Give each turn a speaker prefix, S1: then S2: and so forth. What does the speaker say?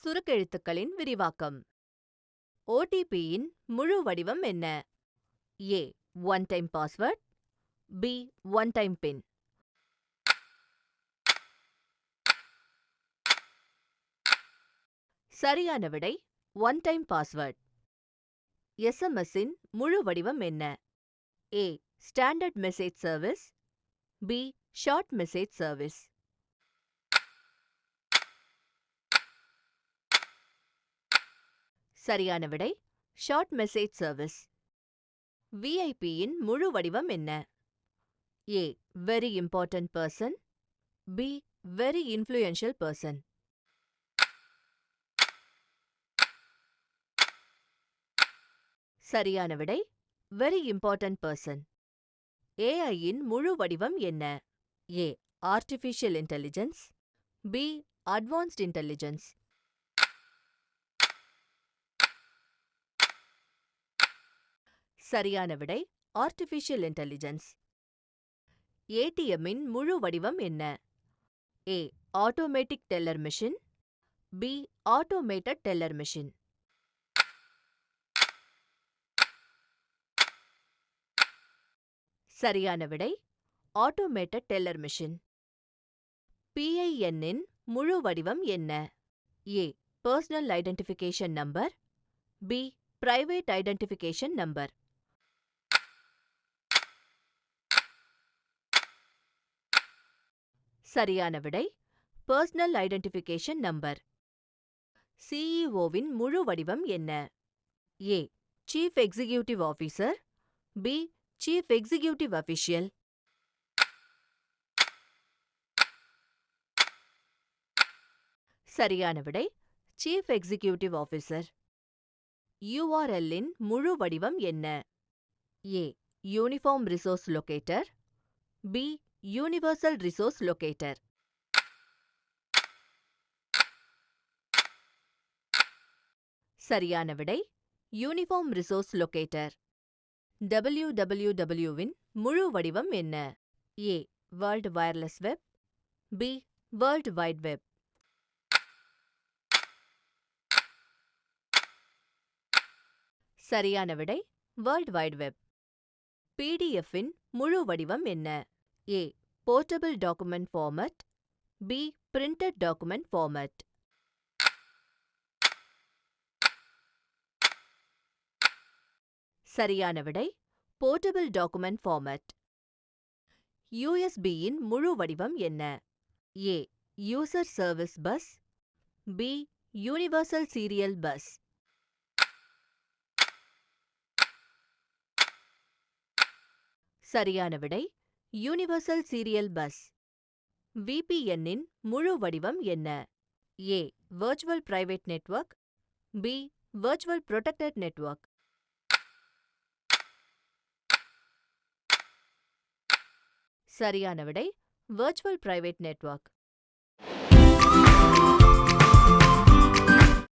S1: சுருக்கெழுத்துக்களின் விரிவாக்கம். OTP-யின் முழு வடிவம் என்ன? A. One time password. B. One time pin. சரியான விடை ஒன் டைம் பாஸ்வேர்ட். SMS-இன் முழு வடிவம் என்ன? A. Standard message service. B. Short message service. சரியான விடை ஷார்ட் மெசேஜ் சர்வீஸ். VIP-யின் முழு வடிவம் என்ன? A. Very important person. B. Very influential person. சரியான விடை வெரி இம்பார்ட்டன்ட் பர்சன். AI-யின் முழு வடிவம் என்ன? A. Artificial intelligence. B. Advanced intelligence. சரியான விடை ஆர்டிஃபிஷியல் இன்டெலிஜென்ஸ். ATM-இன் முழு வடிவம் என்ன? A. Automatic teller machine. B. Automated teller machine. சரியான விடை ஆட்டோமேட்டட் டெல்லர் மெஷின். PIN-இன் முழு வடிவம் என்ன? A. Personal identification number. B. Private identification number. சரியான விடை பர்சனல் ஐடென்டிஃபிகேஷன் நம்பர். CEO-வின் முழு வடிவம் என்ன? A. Chief executive officer. B. Chief executive official. சரியான விடை சீஃப் எக்ஸிகியூட்டிவ் ஆஃபீசர். URL-இன் முழு வடிவம் என்ன? A. Uniform resource locator. B. Universal resource locator. சரியான விடை யூனிஃபார்ம் ரிசோர்ஸ் லொகேட்டர். WWW-வின் முழு வடிவம் என்ன? A. World wireless web. B. World wide web. சரியான விடை வேர்ல்ட் வைட் வெப். PDF-இன் முழு வடிவம் என்ன? A. Portable document format. B. Printed document format. சரியான விடை போர்ட்டபிள் டாக்குமெண்ட் ஃபார்மட். USB-யின் முழு வடிவம் என்ன? A. User service bus. B. Universal serial bus. சரியான விடை யூனிவர்சல் சீரியல் பஸ். VPN-இன் முழு வடிவம் என்ன? A. Virtual private network. B. Virtual protected network. சரியான விடை வர்ச்சுவல் பிரைவேட் நெட்வொர்க்.